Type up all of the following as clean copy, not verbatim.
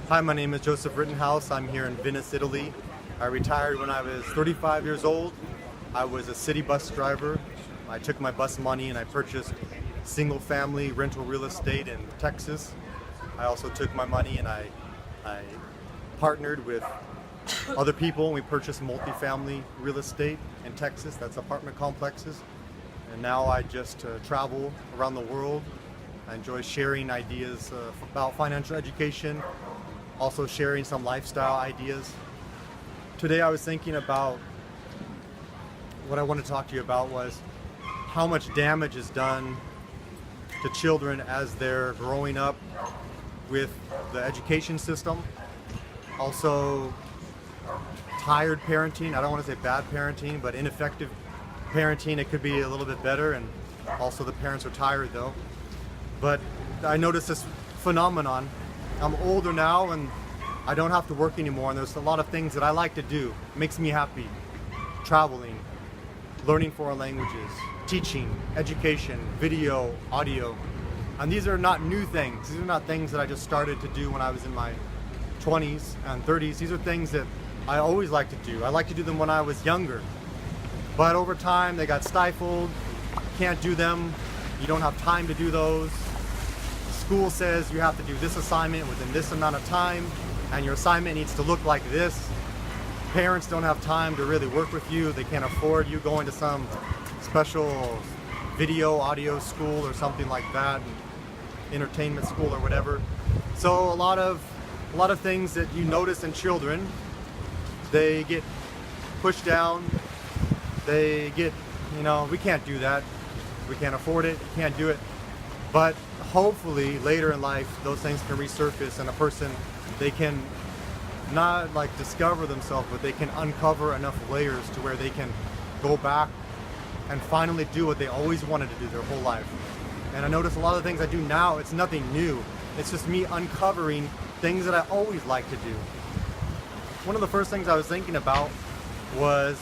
Hi, my name is Joseph Rittenhouse. I'm here in Venice, Italy. I retired when I was 35 years old. I was a city bus driver. I took my bus money and I purchased single-family rental real estate in Texas. I also took my money and I partnered with other people and we purchased multifamily real estate in Texas. That's apartment complexes. And now I just travel around the world. I enjoy sharing ideas about financial education, also sharing some lifestyle ideas. Today I was thinking about what I wanted to talk to you about was how much damage is done to children as they're growing up with the education system. Also, tired parenting. I don't want to say bad parenting, but ineffective parenting. It could be a little bit better, and also the parents are tired though. But I noticed this phenomenon. I'm older now and I don't have to work anymore, and there's a lot of things that I like to do. It makes me happy. Traveling, learning foreign languages, teaching, education, video, audio. And these are not new things. These are not things that I just started to do when I was in my 20s and 30s. These are things that I always like to do. I like to do them when I was younger. But over time they got stifled. Can't do them. You don't have time to do those. School says you have to do this assignment within this amount of time, and your assignment needs to look like this. Parents don't have time to really work with you. They can't afford you going to some special video, audio school or something like that, entertainment school or whatever. So a lot of things that you notice in children, they get pushed down. They get, we can't do that. We can't afford it. Can't do it. But hopefully later in life, those things can resurface, and a person, they can not like discover themselves, but they can uncover enough layers to where they can go back and finally do what they always wanted to do their whole life. And I notice a lot of the things I do now, it's nothing new. It's just me uncovering things that I always like to do. One of the first things I was thinking about was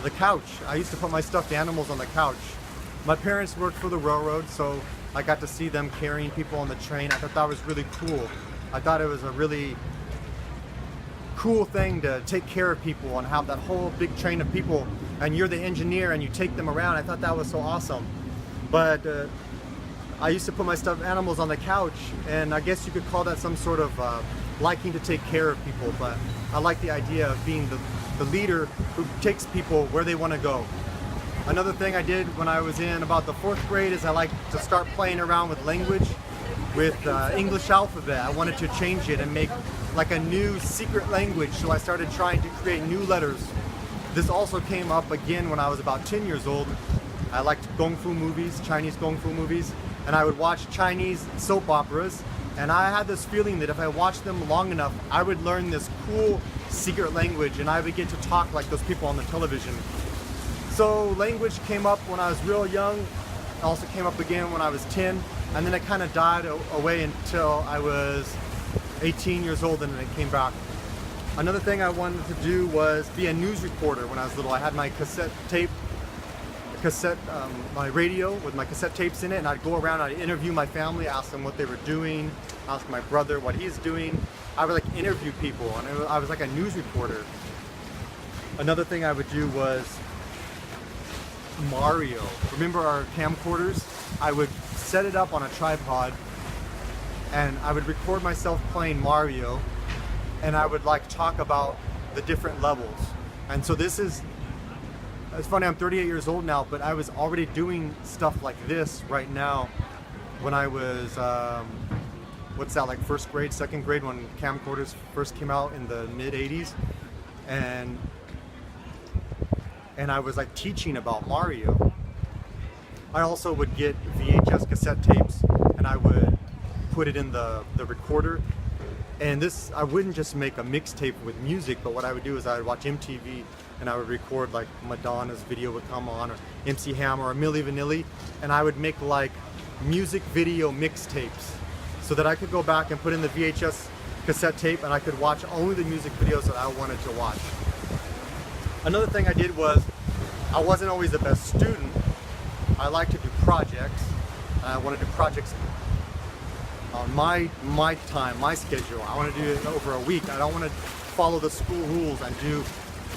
the couch. I used to put my stuffed animals on the couch. My parents worked for the railroad, so I got to see them carrying people on the train. I thought that was really cool. I thought it was a really cool thing to take care of people and have that whole big train of people, and you're the engineer and you take them around. I thought that was so awesome. But I used to put my stuffed animals on the couch, and I guess you could call that some sort of liking to take care of people, but I like the idea of being the leader who takes people where they want to go. Another thing I did when I was in about the 4th grade is I like to start playing around with language, with English alphabet. I wanted to change it and make like a new secret language, so I started trying to create new letters. This also came up again when I was about 10 years old. I liked Kung Fu movies, Chinese Kung Fu movies, and I would watch Chinese soap operas, and I had this feeling that if I watched them long enough, I would learn this cool secret language and I would get to talk like those people on the television. So language came up when I was real young, it also came up again when I was 10, and then it kind of died away until I was 18 years old, and then it came back. Another thing I wanted to do was be a news reporter when I was little. I had my my radio with my cassette tapes in it, and I'd go around, I'd interview my family, ask them what they were doing, ask my brother what he's doing. I would like interview people, and I was like a news reporter. Another thing I would do was Mario. Remember our camcorders? I would set it up on a tripod and I would record myself playing Mario, and I would like talk about the different levels. And so it's funny, I'm 38 years old now, but I was already doing stuff like this right now when I was like 1st grade, 2nd grade, when camcorders first came out in the mid 80s. And I was like teaching about Mario. I also would get VHS cassette tapes and I would put it in the recorder. And this, I wouldn't just make a mixtape with music, but what I would do is I would watch MTV and I would record like Madonna's video would come on, or MC Hammer or Milli Vanilli, and I would make like music video mixtapes so that I could go back and put in the VHS cassette tape and I could watch only the music videos that I wanted to watch. Another thing I did was, I wasn't always the best student. I like to do projects. I want to do projects on my time, my schedule. I want to do it over a week. I don't want to follow the school rules and do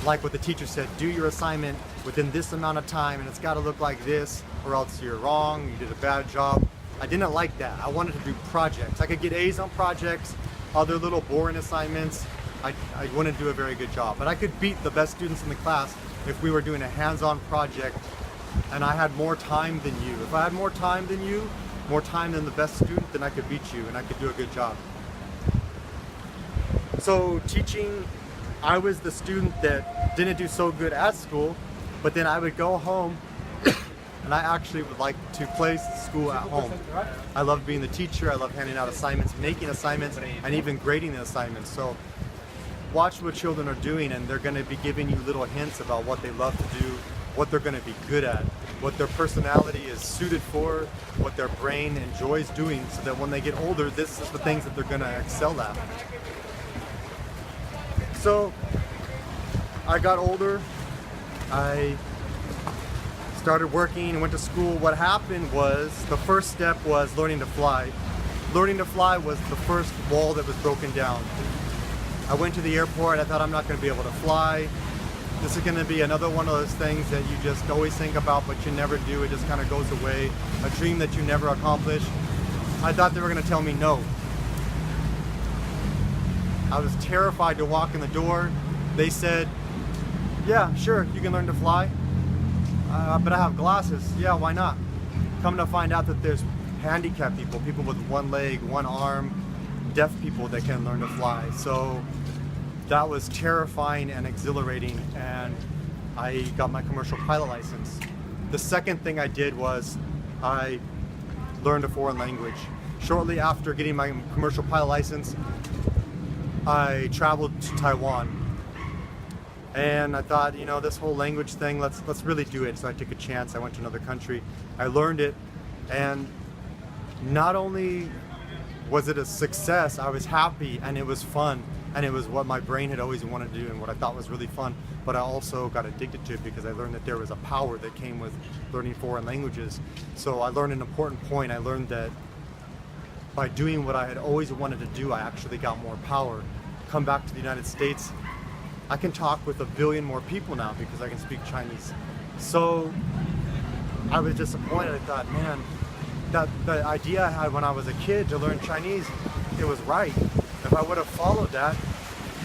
like what the teacher said, do your assignment within this amount of time and it's got to look like this or else you're wrong, you did a bad job. I didn't like that. I wanted to do projects. I could get A's on projects, other little boring assignments. I wouldn't do a very good job, but I could beat the best students in the class if we were doing a hands-on project and I had more time than you. If I had more time than you, more time than the best student, then I could beat you and I could do a good job. So teaching, I was the student that didn't do so good at school, but then I would go home and I actually would like to play school at home. I love being the teacher, I love handing out assignments, making assignments, and even grading the assignments. So watch what children are doing and they're going to be giving you little hints about what they love to do, what they're going to be good at, what their personality is suited for, what their brain enjoys doing, so that when they get older, this is the things that they're going to excel at. So I got older, I started working and went to school. What happened was, the first step was learning to fly. Learning to fly was the first wall that was broken down. I went to the airport, I thought I'm not going to be able to fly. This is going to be another one of those things that you just always think about but you never do, it just kind of goes away. A dream that you never accomplish. I thought they were going to tell me no. I was terrified to walk in the door. They said, yeah, sure, you can learn to fly. But I have glasses. Yeah, why not? Come to find out that there's handicapped people, people with one leg, one arm, deaf people that can learn to fly. So that was terrifying and exhilarating, and I got my commercial pilot license. The second thing I did was I learned a foreign language. Shortly after getting my commercial pilot license, I traveled to Taiwan. And I thought, you know, this whole language thing, let's really do it. So I took a chance. I went to another country. I learned it, and not only was it a success, I was happy and it was fun. And it was what my brain had always wanted to do and what I thought was really fun. But I also got addicted to it because I learned that there was a power that came with learning foreign languages. So I learned an important point. I learned that by doing what I had always wanted to do, I actually got more power. Come back to the United States, I can talk with 1 billion more people now because I can speak Chinese. So I was disappointed. I thought, man, that the idea I had when I was a kid to learn Chinese, it was right. If I would have followed that,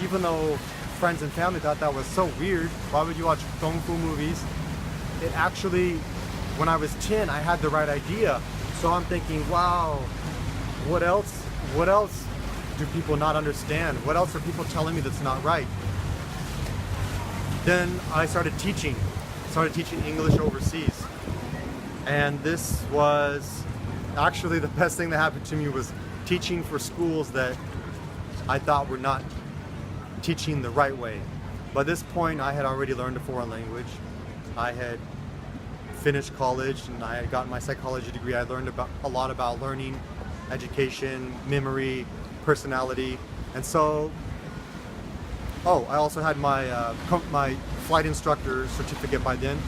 even though friends and family thought that was so weird, why would you watch Kung Fu movies? It actually, when I was 10, I had the right idea. So I'm thinking, wow, what else do people not understand? What else are people telling me that's not right? Then I started teaching English overseas. And this was actually the best thing that happened to me, was teaching for schools that I thought were not teaching the right way. By this point, I had already learned a foreign language. I had finished college and I had gotten my psychology degree. I learned a lot about learning, education, memory, personality. And so, I also had my flight instructor certificate by then.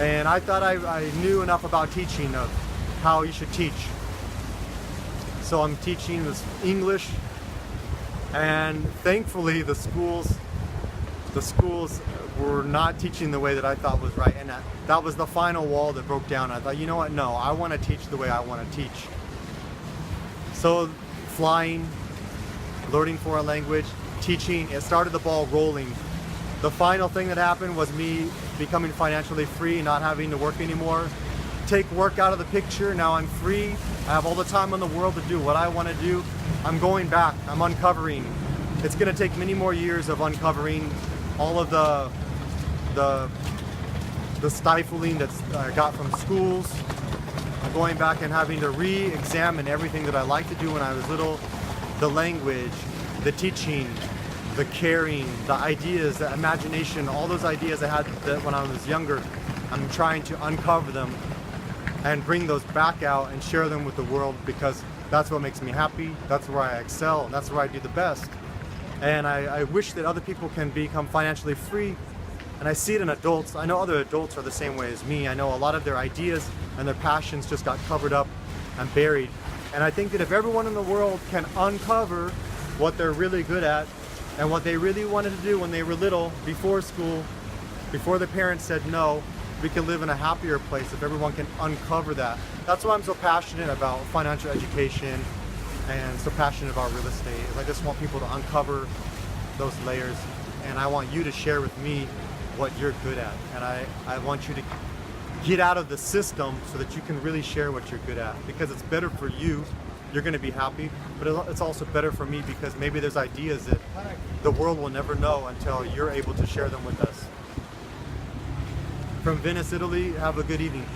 And I thought I knew enough about teaching, of how you should teach. So I'm teaching this English, and thankfully the schools were not teaching the way that I thought was right, and that was the final wall that broke down. I thought, you know what, no, I want to teach the way I want to teach. So flying, learning foreign language, teaching, it started the ball rolling. The final thing that happened was me becoming financially free, not having to work anymore. Take work out of the picture, now I'm free. I have all the time in the world to do what I want to do. I'm going back, I'm uncovering. It's going to take many more years of uncovering all of the stifling that I got from schools. I'm going back and having to re-examine everything that I liked to do when I was little. The language, the teaching, the caring, the ideas, the imagination, all those ideas I had when I was younger. I'm trying to uncover them and bring those back out and share them with the world, because that's what makes me happy, that's where I excel, and that's where I do the best. And I wish that other people can become financially free, and I see it in adults. I know other adults are the same way as me. I know a lot of their ideas and their passions just got covered up and buried, And I think that if everyone in the world can uncover what they're really good at and what they really wanted to do when they were little, before school, before their parents said no, we can live in a happier place if everyone can uncover that. That's why I'm so passionate about financial education and so passionate about real estate. I just want people to uncover those layers, and I want you to share with me what you're good at. And I want you to get out of the system so that you can really share what you're good at, because it's better for you. You're going to be happy, but it's also better for me because maybe there's ideas that the world will never know until you're able to share them with us. From Venice, Italy, have a good evening.